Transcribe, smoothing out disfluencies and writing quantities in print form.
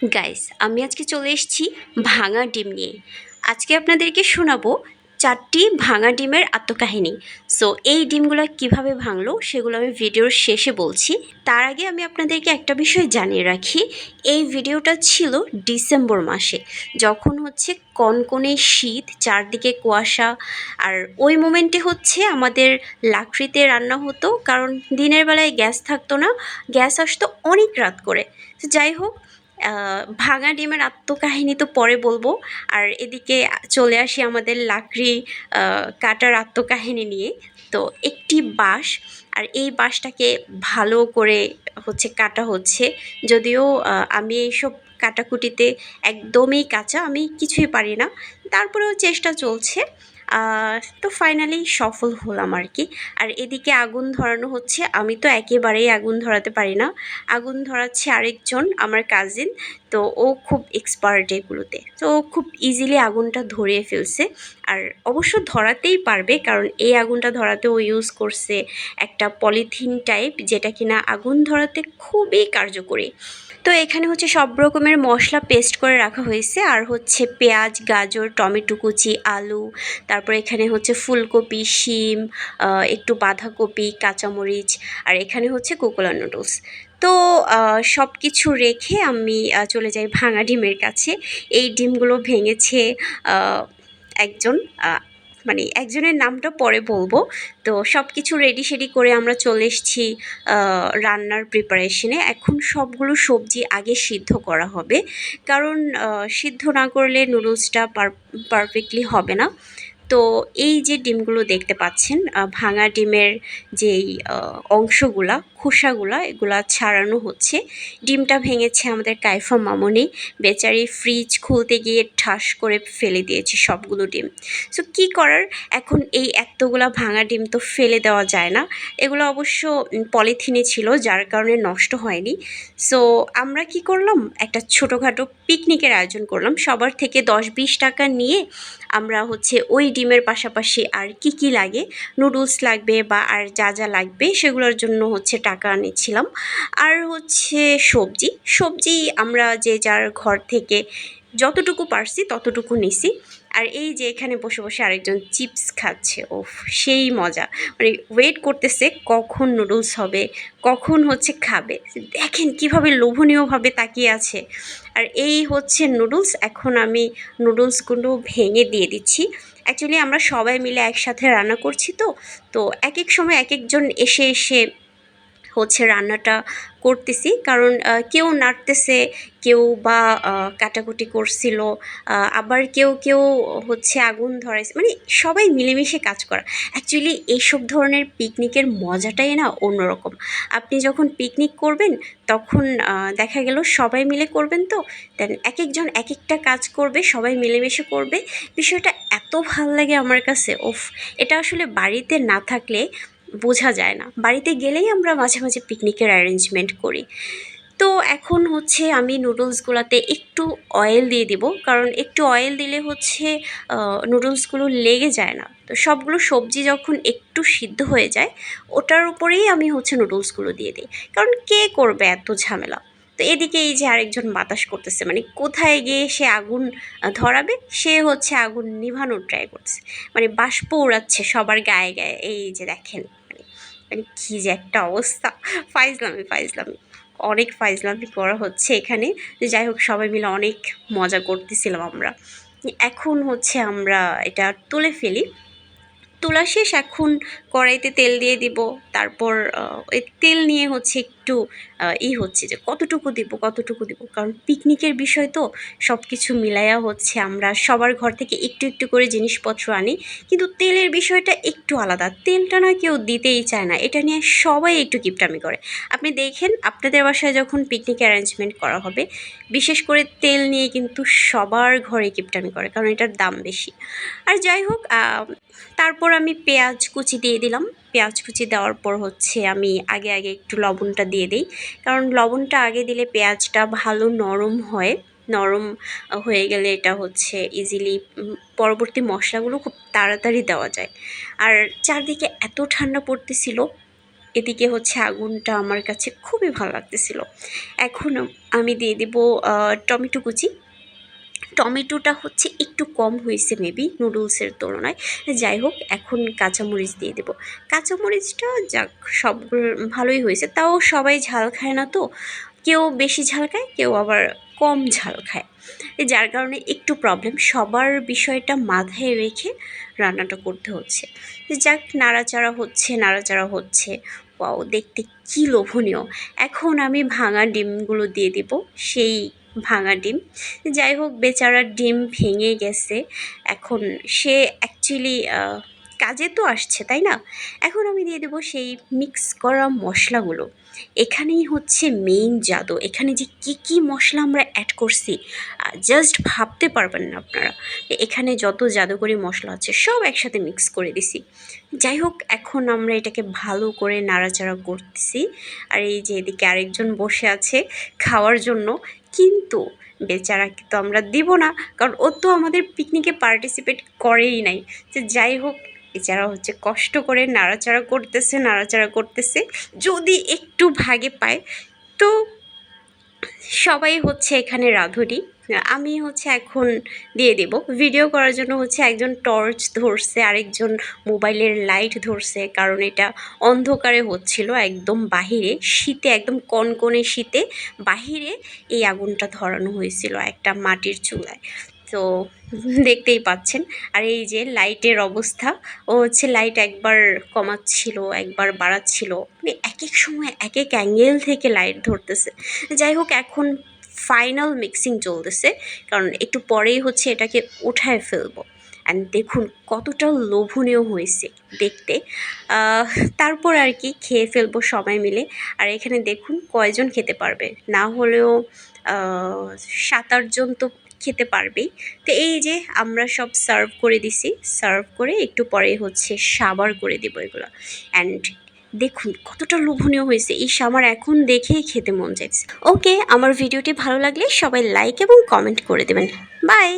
Guys, আমি আজকে চলে এসেছি ভাঙা ডিম নিয়ে। আজকে আপনাদেরকে শোনাবো 4টি ভাঙা ডিমের আত্মকাহিনী। সো এই ডিমগুলো কিভাবে ভাঙলো সেগুলো আমি ভিডিওর শেষে বলছি। তার আগে আমি আপনাদেরকে একটা বিষয় জানিয়ে রাখি, এই ভিডিওটা ছিল ডিসেম্বর মাসে, যখন হচ্ছে কনকনে শীত, চারদিকে কুয়াশা। আর ওই মোমেন্টে হচ্ছে আমাদের লাকড়িতে রান্না হতো, কারণ দিনের বেলায় গ্যাস থাকতো না, গ্যাস আসতো অনেক রাত করে। তো যাই হোক, ভাঙা ডিমের আত্মকাহিনী তো পরে বলবো। আর এদিকে চলে আসি আমাদের লাকড়ি কাটার আত্মকাহিনী নিয়ে। তো একটি বাঁশ, আর এই বাঁশটাকে ভালো করে হচ্ছে কাটা হচ্ছে। যদিও আমি এইসব কাটাকুটিতে একদমই কাঁচা, আমি কিছুই পারি না, তারপরেও চেষ্টা চলছে। তো ফাইনালি সফল হলাম আর কি। আর এদিকে আগুন ধরানো হচ্ছে, আমি তো একেবারেই আগুন ধরাতে পারি না, আগুন ধরাচ্ছে আরেকজন আমার কাজিন। তো ও খুব এক্সপার্ট এগুলোতে, তো ও খুব ইজিলি আগুনটা ধরিয়ে ফেলছে। আর অবশ্য ধরাতেই পারবে, কারণ এই আগুনটা ধরাতে ও ইউজ করছে একটা পলিথিন টাইপ, যেটা কিনা আগুন ধরাতে খুবই কার্যকরী। তো এখানে হচ্ছে সব রকমের মশলা পেস্ট করে রাখা হয়েছে, আর হচ্ছে পেঁয়াজ, গাজর, টমেটো কুচি, আলু, তারপর এখানে হচ্ছে ফুলকপি, শিম, একটু বাঁধাকপি, কাঁচামরিচ, আর এখানে হচ্ছে কোকোলা নুডলস। তো সব কিছু রেখে আমি চলে যাই ভাঙা ডিমের কাছে। এই ডিমগুলো ভেঙেছে আহ, একজন, মানে একজনের নামটা পরে বলবো। তো সব কিছু রেডি সেডি করে আমরা চলে এসেছি রান্নার প্রিপারেশনে। এখন সবগুলো সবজি আগে সিদ্ধ করা হবে, কারণ সিদ্ধ না করলে নুডলসটা পারফেক্টলি হবে না। তো এই যে ডিমগুলো দেখতে পাচ্ছেন, ভাঙা ডিমের যেই অংশগুলা, খোসাগুলা, এগুলা ছাড়ানো হচ্ছে। ডিমটা ভেঙেছে আমাদের কাইফা মামনি, বেচারি ফ্রিজ খুলতে গিয়ে ঠাস করে ফেলে দিয়েছে সবগুলো ডিম। সো কী করার, এখন এই এতগুলা ভাঙা ডিম তো ফেলে দেওয়া যায় না। এগুলো অবশ্য পলিথিনে ছিল, যার কারণে নষ্ট হয়নি। সো আমরা কি করলাম, একটা ছোটোখাটো পিকনিকের আয়োজন করলাম। সবার থেকে 10-20 টাকা নিয়ে আমরা হচ্ছে ওই ডিমের পাশাপাশি আর কি কি লাগে, নুডলস লাগবে বা আর যা যা লাগবে সেগুলোর জন্য হচ্ছে টাকা নিচ্ছিলাম। আর হচ্ছে সবজি সবজি আমরা যে যার ঘর থেকে যতটুকু পারছি ততটুকু নিছি। আর এই যে এখানে বসে বসে আরেকজন চিপস খাচ্ছে, ওফ সেই মজা! মানে ওয়েট করতেছে কখন নুডলস হবে, কখন হচ্ছে খাবে। দেখেন কিভাবে লোভনীয়ভাবে তাকিয়ে আছে। আর এই হচ্ছে নুডলস, এখন আমি নুডলসগুলো ভেঙে দিয়ে দিচ্ছি। অ্যাকচুয়ালি আমরা সবাই মিলে একসাথে রান্না করছি, তো তো এক এক সময় এক একজন এসে এসে হচ্ছে রান্নাটা করতেছি, কারণ কেউ নাড়তেছে, কেউ বা কাটাকুটি করছিল, আবার কেউ কেউ হচ্ছে আগুন ধরাইছে, মানে সবাই মিলেমিশে কাজ করা। অ্যাকচুয়ালি এইসব ধরনের পিকনিকের মজাটাই না অন্যরকম। আপনি যখন পিকনিক করবেন তখন দেখা গেল সবাই মিলে করবেন, তো দেন এক একজন এক একটা কাজ করবে, সবাই মিলেমিশে করবে। বিষয়টা এত ভাল লাগে আমার কাছে, ওফ! এটা আসলে বাড়িতে না থাকলে বোঝা যায় না, বাড়িতে গেলেই আমরা মাঝে মাঝে পিকনিকের অ্যারেঞ্জমেন্ট করি। তো এখন হচ্ছে আমি নুডলসগুলোতে একটু অয়েল দিয়ে দিব, কারণ একটু অয়েল দিলে হচ্ছে নুডলসগুলো লেগে যায় না। তো সবগুলো সবজি যখন একটু সিদ্ধ হয়ে যায়, ওটার উপরেই আমি হচ্ছে নুডলসগুলো দিয়ে দিই, কারণ কে করবে এত ঝামেলা। তো এদিকে এই যে আরেকজন বাতাস করতেছে, মানে কোথায় গিয়ে সে আগুন ধরাবে, সে হচ্ছে আগুন নিভানোর ট্রাই করছে, মানে বাষ্প উড়াচ্ছে সবার গায়ে গায়ে। এই যে দেখেন, মানে মানে কী যে একটা অবস্থা! ফাইজলামি ফাইজলামি, অনেক ফাইজলামি করা হচ্ছে এখানে। যাই হোক, সবাই মিলে অনেক মজা করতেছিলাম আমরা। এখন হচ্ছে আমরা এটা তুলে ফেলি। তোলা শেষ, এখন কড়াইতে তেল দিয়ে দিব। তারপর ওই তেল নিয়ে হচ্ছে একটু হচ্ছে যে কতটুকু দিব কতটুকু দিব, কারণ পিকনিকের বিষয় তো সব কিছু মিলাইয়া হচ্ছে আমরা সবার ঘর থেকে একটু একটু করে জিনিসপত্র আনি। কিন্তু তেলের বিষয়টা একটু আলাদা, তেলটা না কেউ দিতেই চায় না, এটা নিয়ে সবাই একটু কিপটামি করে। আপনি দেখেন আপনাদের বাসায় যখন পিকনিক অ্যারেঞ্জমেন্ট করা হবে, বিশেষ করে তেল নিয়ে কিন্তু সবার ঘরে কিপটামি করে, কারণ এটার দাম বেশি। আর যাই হোক, তারপর আমি পেঁয়াজ কুচি দিয়ে দিলাম। পেঁয়াজ কুচি দেওয়ার পর হচ্ছে আমি আগে আগে একটু লবণটা দিয়ে দিই, কারণ লবণটা আগে দিলে পেঁয়াজটা ভালো নরম হয়। নরম হয়ে গেলে এটা হচ্ছে ইজিলি পরবর্তী মশলাগুলো খুব তাড়াতাড়ি দেওয়া যায়। আর চারদিকে এত ঠান্ডা পড়তেছিল, এদিকে হচ্ছে আগুনটা আমার কাছে খুবই ভালো লাগতেছিল। এখন আমি দিয়ে দেব টমেটো কুচি। টমেটোটা হচ্ছে একটু কম হয়েছে মেবি নুডলসের তুলনায়। যাই হোক, এখন কাঁচামরিচ দিয়ে দেব। কাঁচামরিচটা যাক সবগুলো ভালোই হয়েছে, তাও সবাই ঝাল খায় না তো, কেউ বেশি ঝাল খায়, কেউ আবার কম ঝাল খায়, যার কারণে একটু প্রবলেম। সবার বিষয়টা মাথায় রেখে রান্নাটা করতে হচ্ছে। যাক, নাড়াচাড়া হচ্ছে। ওয়াও, দেখতে কি লোভনীয়। এখন আমি ভাঙা ডিমগুলো দিয়ে দিব, সেই ভাঙা ডিম। যাই হোক, বেচারা ডিম ভেঙে গেছে। এখন সে অ্যাকচুয়ালি কাজে তো আসছে, তাই না? এখন আমি দিয়ে দেবো সেই মিক্স করা মশলাগুলো। এখানেই হচ্ছে মেইন জাদু। এখানে যে কী কী মশলা আমরা অ্যাড করছি জাস্ট ভাবতে পারবেন না আপনারা। এখানে যত জাদুকরি মশলা আছে সব একসাথে মিক্স করে দিছি। যাই হোক, এখন আমরা এটাকে ভালো করে নাড়াচাড়া করতেছি। আর এই যে এদিকে আরেকজন বসে আছে খাওয়ার জন্য, কিন্তু বেচারাকে তো আমরা দিব না, কারণ ও তো আমাদের পিকনিকে পার্টিসিপেট করেই নাই। তো যাই হোক, বেচারা হচ্ছে কষ্ট করে নাড়াচাড়া করতেছে। যদি একটু ভাগে পায় তো সবাই হচ্ছে এখানে রাঁধুনি। আমি হচ্ছে এখন দিয়ে দেব। ভিডিও করার জন্য হচ্ছে একজন টর্চ ধরছে, আরেকজন মোবাইলের লাইট ধরছে, কারণ এটা অন্ধকারে হচ্ছিল একদম বাহিরে, শীতে, একদম কনকনে শীতে বাহিরে এই আগুনটা ধরানো হয়েছিল একটা মাটির চুলায়। তো দেখতেই পাচ্ছেন। আর এই যে লাইটের অবস্থা, ও হচ্ছে লাইট একবার কমাচ্ছিল, একবার বাড়াচ্ছিল, মানে এক এক সময় এক এক অ্যাঙ্গেল থেকে লাইট ধরতেছে। যাই হোক, এখন ফাইনাল মিক্সিং চলতেছে, কারণ একটু পরেই হচ্ছে এটাকে উঠায় ফেলবো। অ্যান্ড দেখুন কতটা লোভনীয় হয়েছে দেখতে। আহ, তারপর আর কি খেয়ে ফেলবো সবাই মিলে। আর এখানে দেখুন কয়জন খেতে পারবে, না হলেও 7-8 জন তো খেতে পারবেই। তো এই যে আমরা সব সার্ভ করে দিছি, সার্ভ করে একটু পরেই হচ্ছে সাবার করে দেবো এগুলো। অ্যান্ড দেখুন কতটা লোভনীয় হয়েছে, এই আমার এখন দেখেই খেতে মন চাইছে। ওকে, আমার ভিডিওটি ভালো লাগলে সবাই লাইক এবং কমেন্ট করে দেবেন। বাই।